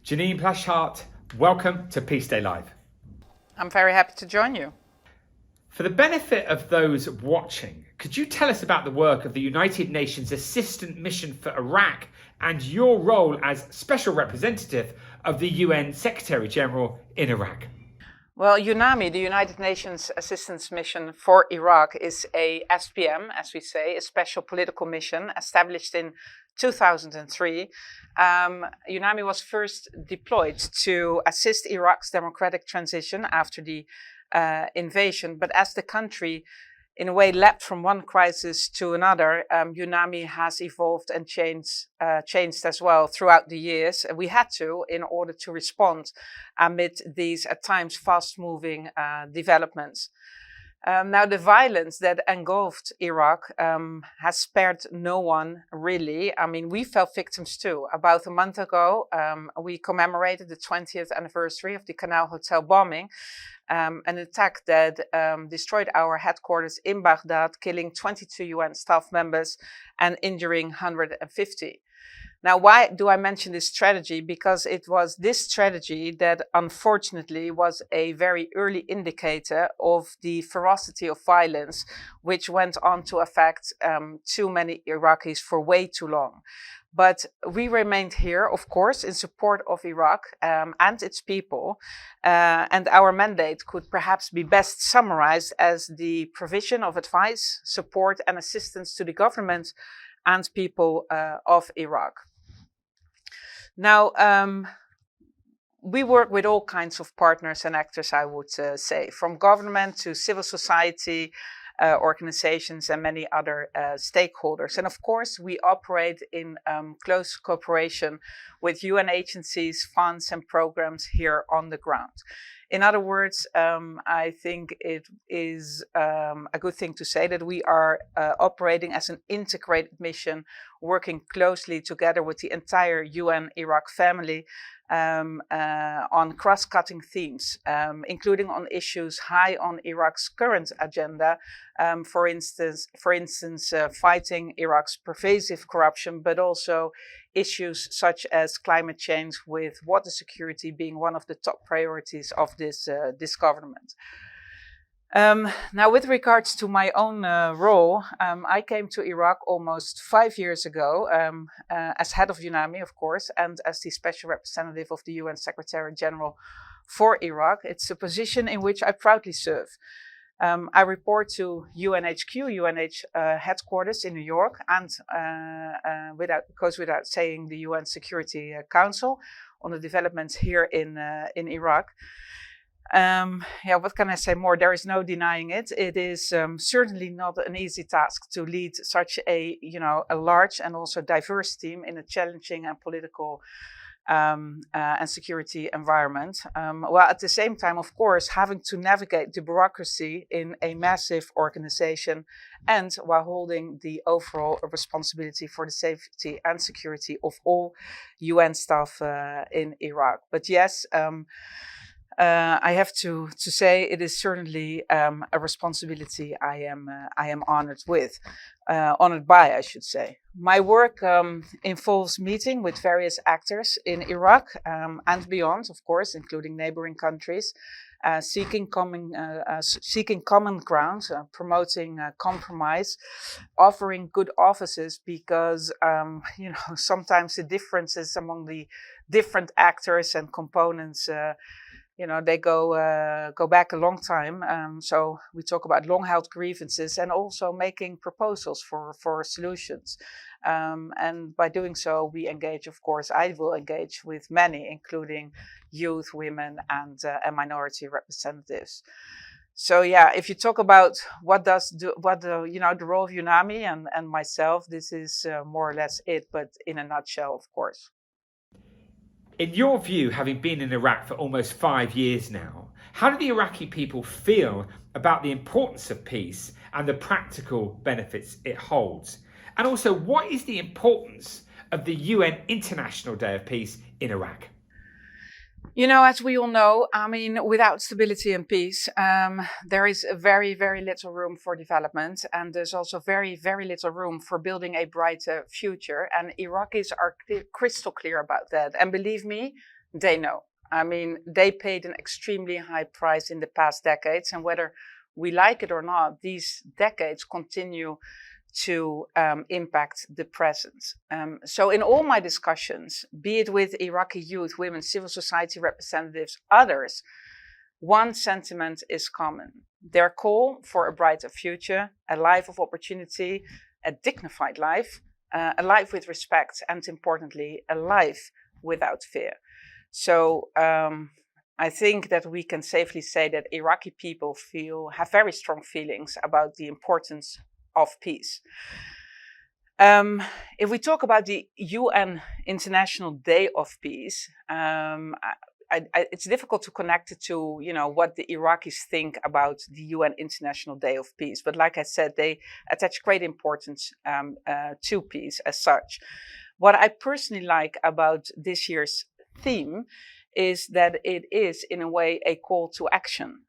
Jeanine-Plasschaert, welcome to Peace Day Live. I'm very happy to join you. For the benefit of those watching, could you tell us about the work of the United Nations Assistant Mission for Iraq and your role as Special Representative of the UN Secretary General in Iraq? Well, UNAMI, the United Nations Assistance Mission for Iraq, is a SPM, as we say, a special political mission established in 2003. UNAMI was first deployed to assist Iraq's democratic transition after the invasion, but as the country in a way leapt from one crisis to another, UNAMI has evolved and changed as well throughout the years. We had to in order to respond amid these at times fast-moving developments. Now, the violence that engulfed Iraq has spared no one, really. I mean, we fell victims too. About a month ago, we commemorated the 20th anniversary of the Canal Hotel bombing, an attack that destroyed our headquarters in Baghdad, killing 22 UN staff members and injuring 150. Now, why do I mention this tragedy? Because it was this tragedy that unfortunately was a very early indicator of the ferocity of violence, which went on to affect too many Iraqis for way too long. But we remained here, of course, in support of Iraq and its people. And our mandate could perhaps be best summarized as the provision of advice, support, and assistance to the government and people of Iraq. Now, we work with all kinds of partners and actors, I would say, from government to civil society, organizations and many other stakeholders. And of course, we operate in close cooperation with UN agencies, funds and programs here on the ground. In other words, I think it is a good thing to say that we are operating as an integrated mission, working closely together with the entire UN Iraq family on cross-cutting themes, including on issues high on Iraq's current agenda, for instance, fighting Iraq's pervasive corruption, but also issues such as climate change, with water security being one of the top priorities of this government. Now, with regards to my own role, I came to Iraq almost 5 years ago as head of UNAMI, of course, and as the special representative of the UN Secretary General for Iraq. It's a position in which I proudly serve. I report to UNHQ, UNH headquarters in New York, and goes without saying, the UN Security Council on the developments here in Iraq. What can I say more? There is no denying it. It is certainly not an easy task to lead such a large and also diverse team in a challenging and political and security environment. While at the same time, of course, having to navigate the bureaucracy in a massive organization, and while holding the overall responsibility for the safety and security of all UN staff in Iraq. But yes, I have to say it is certainly a responsibility I am honored by, I should say. My work involves meeting with various actors in Iraq and beyond, of course, including neighboring countries, seeking common ground, promoting compromise, offering good offices, because sometimes the differences among the different actors and components they go back a long time. So we talk about long-held grievances and also making proposals for solutions. And by doing so, we engage, of course, I will engage with many, including youth, women, and minority representatives. So yeah, if you talk about the role of UNAMI and myself, this is more or less it, but in a nutshell, of course. In your view, having been in Iraq for almost 5 years now, how do the Iraqi people feel about the importance of peace and the practical benefits it holds? And also, what is the importance of the UN International Day of Peace in Iraq? As we all know, without stability and peace, there is very, very little room for development. And there's also very, very little room for building a brighter future. And Iraqis are crystal clear about that. And believe me, They know. I mean, they paid an extremely high price in the past decades, and whether we like it or not, these decades continue to impact the present. So in all my discussions, be it with Iraqi youth, women, civil society representatives, others, one sentiment is common. Their call for a brighter future, a life of opportunity, a dignified life, a life with respect, and importantly, a life without fear. So I think that we can safely say that Iraqi people have very strong feelings about the importance of peace. If we talk about the UN International Day of Peace, it's difficult to connect it to, what the Iraqis think about the UN International Day of Peace. But like I said, they attach great importance to peace as such. What I personally like about this year's theme is that it is, in a way, a call to action.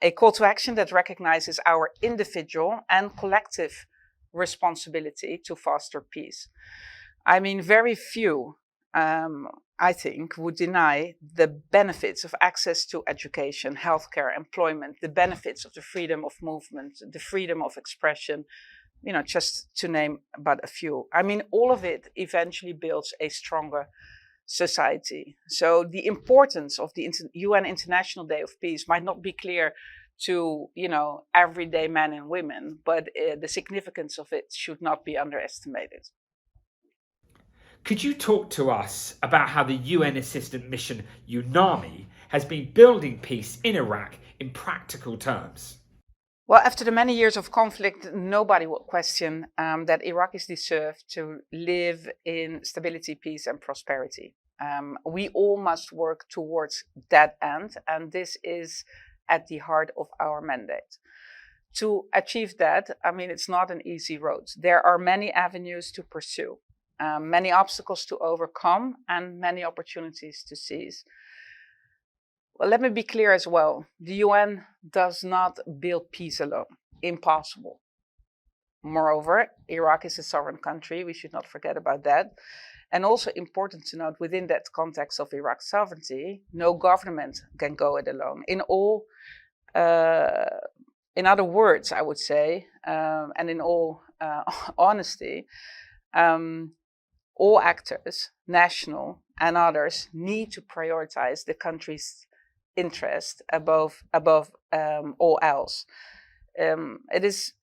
A call to action that recognizes our individual and collective responsibility to foster peace. I mean, very few, I think, would deny the benefits of access to education, healthcare, employment, the benefits of the freedom of movement, the freedom of expression, just to name but a few. I mean, all of it eventually builds a stronger society. So the importance of the UN International Day of Peace might not be clear to, everyday men and women, but the significance of it should not be underestimated. Could you talk to us about how the UN Assistant Mission UNAMI has been building peace in Iraq in practical terms? Well, after the many years of conflict, nobody will question that Iraqis deserve to live in stability, peace, and prosperity. We all must work towards that end, and this is at the heart of our mandate. To achieve that, I mean, it's not an easy road. There are many avenues to pursue, many obstacles to overcome, and many opportunities to seize. Well, let me be clear as well. The UN does not build peace alone. Impossible. Moreover, Iraq is a sovereign country. We should not forget about that. And also important to note, within that context of Iraq's sovereignty, no government can go it alone. In other words, I would say, and in all honesty, all actors, national and others, need to prioritize the country's interest above all else. It is,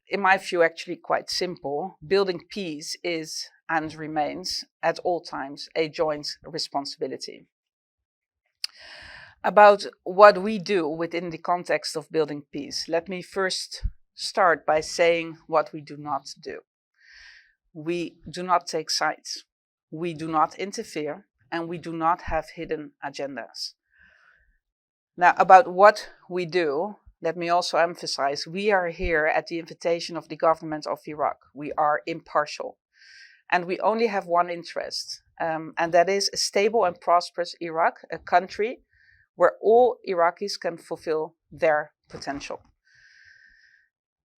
in my view, actually quite simple. Building peace is and remains at all times a joint responsibility. About what we do within the context of building peace, let me first start by saying what we do not do. We do not take sides. We do not interfere, and we do not have hidden agendas. Now, about what we do, let me also emphasize, we are here at the invitation of the government of Iraq. We are impartial. And we only have one interest, and that is a stable and prosperous Iraq, a country where all Iraqis can fulfill their potential.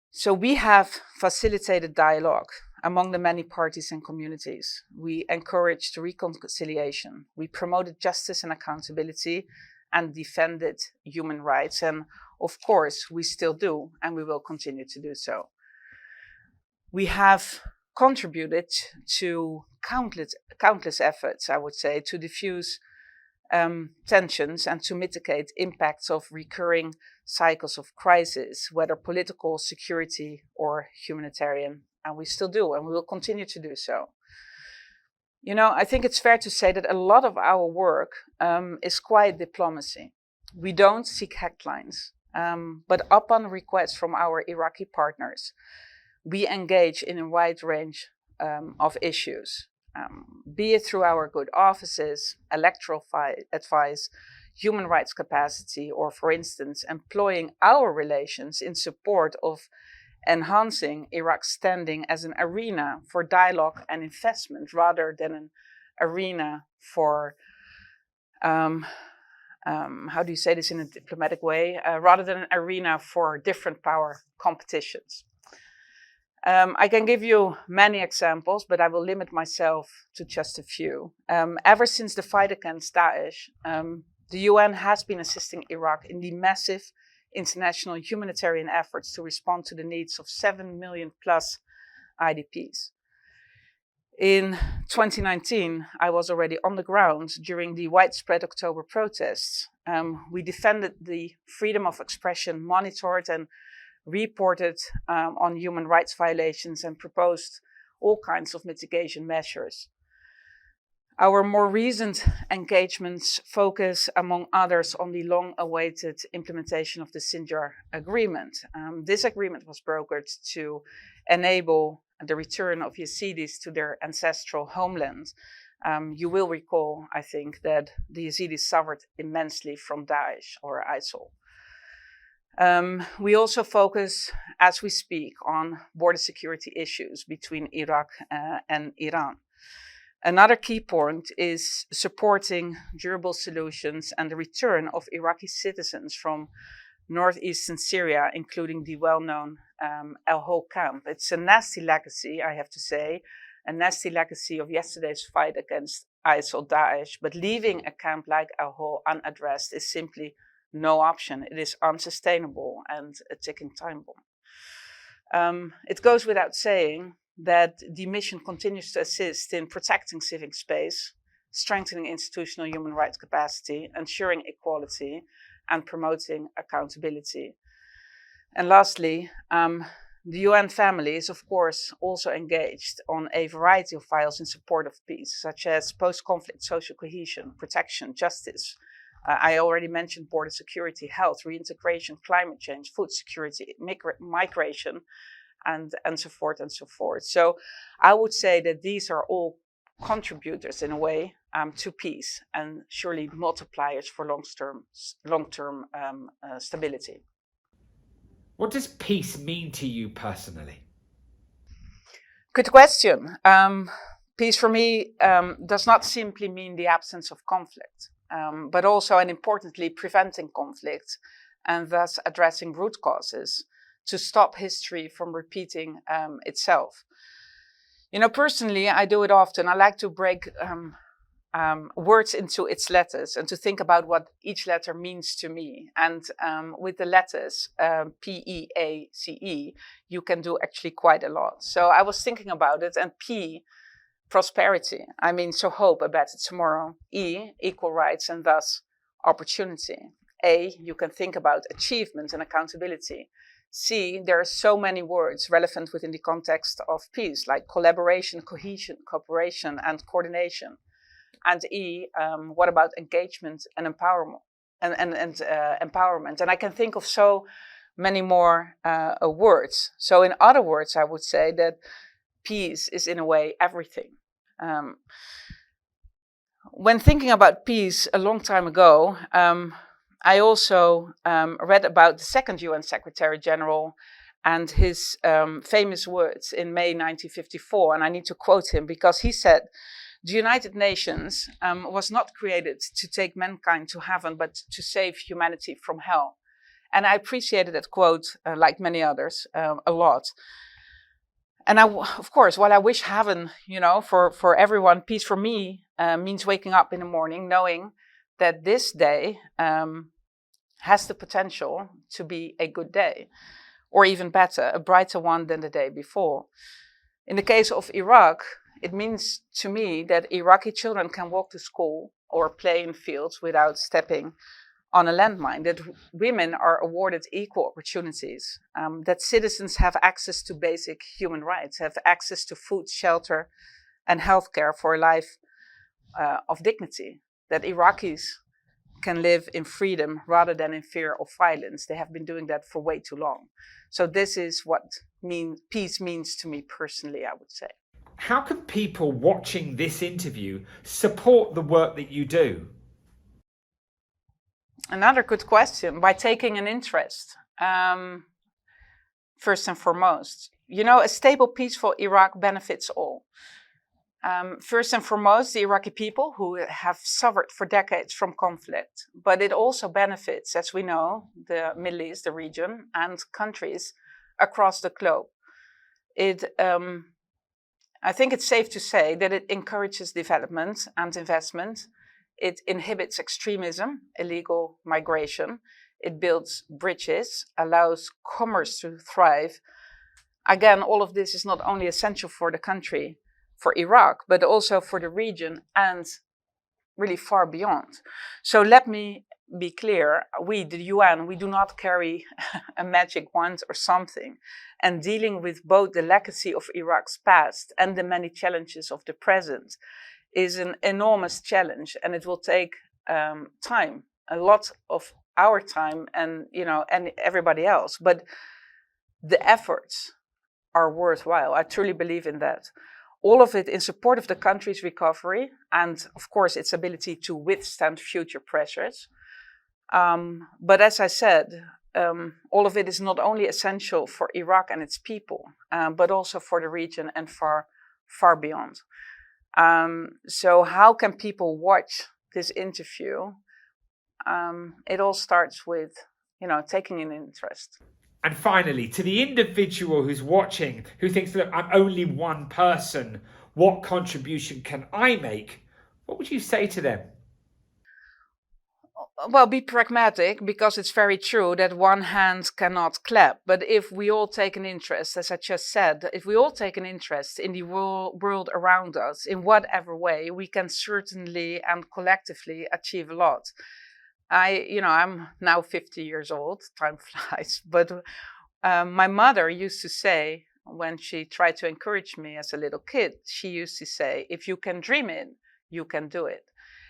So we have facilitated dialogue among the many parties and communities. We encouraged reconciliation. We promoted justice and accountability and defended human rights. And of course, we still do, and we will continue to do so. We have contributed to countless efforts, I would say, to diffuse tensions and to mitigate impacts of recurring cycles of crisis, whether political, security, or humanitarian. And we still do, and we will continue to do so. I think it's fair to say that a lot of our work is quiet diplomacy. We don't seek headlines, but upon request from our Iraqi partners, we engage in a wide range of issues, be it through our good offices, electoral advice, human rights capacity, or, for instance, employing our relations in support of enhancing Iraq's standing as an arena for dialogue and investment rather than an arena for, how do you say this in a diplomatic way, rather than an arena for different power competitions. I can give you many examples, but I will limit myself to just a few. Ever since the fight against Daesh, the UN has been assisting Iraq in the massive international humanitarian efforts to respond to the needs of 7 million plus IDPs. In 2019, I was already on the ground during the widespread October protests. We defended the freedom of expression, monitored and reported on human rights violations, and proposed all kinds of mitigation measures. Our more recent engagements focus, among others, on the long-awaited implementation of the Sinjar Agreement. This agreement was brokered to enable the return of Yazidis to their ancestral homeland. You will recall, I think, that the Yazidis suffered immensely from Daesh or ISIL. We also focus, as we speak, on border security issues between Iraq and Iran. Another key point is supporting durable solutions and the return of Iraqi citizens from northeastern Syria, including the well-known Al-Hol camp. It's a nasty legacy, I have to say, a nasty legacy of yesterday's fight against ISIL Daesh, but leaving a camp like Al-Hol unaddressed is simply no option. It is unsustainable and a ticking time bomb. It goes without saying that the mission continues to assist in protecting civic space, strengthening institutional human rights capacity, ensuring equality, and promoting accountability. And lastly, the UN family is, of course, also engaged on a variety of files in support of peace, such as post-conflict social cohesion, protection, justice. I already mentioned border security, health, reintegration, climate change, food security, migration, and so forth and so forth. So I would say that these are all contributors in a way to peace, and surely multipliers for long-term stability. What does peace mean to you personally? Good question. Peace for me does not simply mean the absence of conflict, but also, and importantly, preventing conflict and thus addressing root causes to stop history from repeating itself. You know, personally, I do it often. I like to break words into its letters and to think about what each letter means to me. And with the letters P-E-A-C-E, you can do actually quite a lot. So I was thinking about it, and P, prosperity. I mean, so hope, a better tomorrow. E, equal rights and thus opportunity. A, you can think about achievement and accountability. C, there are so many words relevant within the context of peace, like collaboration, cohesion, cooperation, and coordination. And E, what about engagement and empowerment? Empowerment. And I can think of so many more words. So in other words, I would say that peace is in a way everything. When thinking about peace a long time ago, I also read about the second UN Secretary General and his famous words in May 1954. And I need to quote him because he said, "The United Nations was not created to take mankind to heaven, but to save humanity from hell." And I appreciated that quote, like many others, a lot. And of course, while I wish heaven, for everyone, peace for me means waking up in the morning knowing that this day has the potential to be a good day, or even better, a brighter one than the day before. In the case of Iraq, it means to me that Iraqi children can walk to school or play in fields without stepping on a landmine, that women are awarded equal opportunities, that citizens have access to basic human rights, have access to food, shelter, and healthcare for a life of dignity, that Iraqis can live in freedom rather than in fear of violence. They have been doing that for way too long. So this is what peace means to me personally, I would say. How can people watching this interview support the work that you do? Another good question. By taking an interest, first and foremost. A stable, peaceful Iraq benefits all. First and foremost, the Iraqi people who have suffered for decades from conflict. But it also benefits, as we know, the Middle East, the region, and countries across the globe. I think it's safe to say that it encourages development and investment. It inhibits extremism, illegal migration. It builds bridges, allows commerce to thrive. Again, all of this is not only essential for the country, for Iraq, but also for the region and really far beyond. So let me be clear, we, the UN, we do not carry a magic wand or something. And dealing with both the legacy of Iraq's past and the many challenges of the present is an enormous challenge, and it will take time, a lot of our time and everybody else. But the efforts are worthwhile. I truly believe in that. All of it in support of the country's recovery and, of course, its ability to withstand future pressures. But as I said, all of it is not only essential for Iraq and its people, but also for the region and far, far beyond. So how can people watch this interview? It all starts with, taking an interest. And finally, to the individual who's watching, who thinks, look, I'm only one person, what contribution can I make? What would you say to them? Well, be pragmatic, because it's very true that one hand cannot clap. But if we all take an interest, as I just said, if we all take an interest in the world around us, in whatever way, we can certainly and collectively achieve a lot. I'm now 50 years old, time flies, but my mother used to say, when she tried to encourage me as a little kid, she used to say, if you can dream it, you can do it.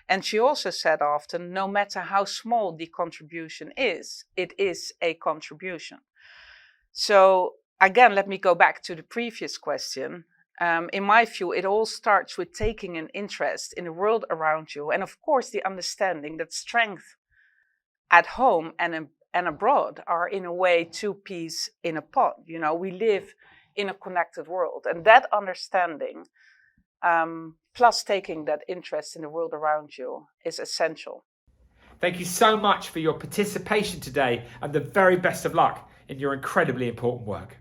And she also said often, no matter how small the contribution is, it is a contribution. So again, let me go back to the previous question. In my view, it all starts with taking an interest in the world around you. And of course, the understanding that strength at home and abroad are in a way two peas in a pod. We live in a connected world. And that understanding, plus taking that interest in the world around you, is essential. Thank you so much for your participation today, and the very best of luck in your incredibly important work.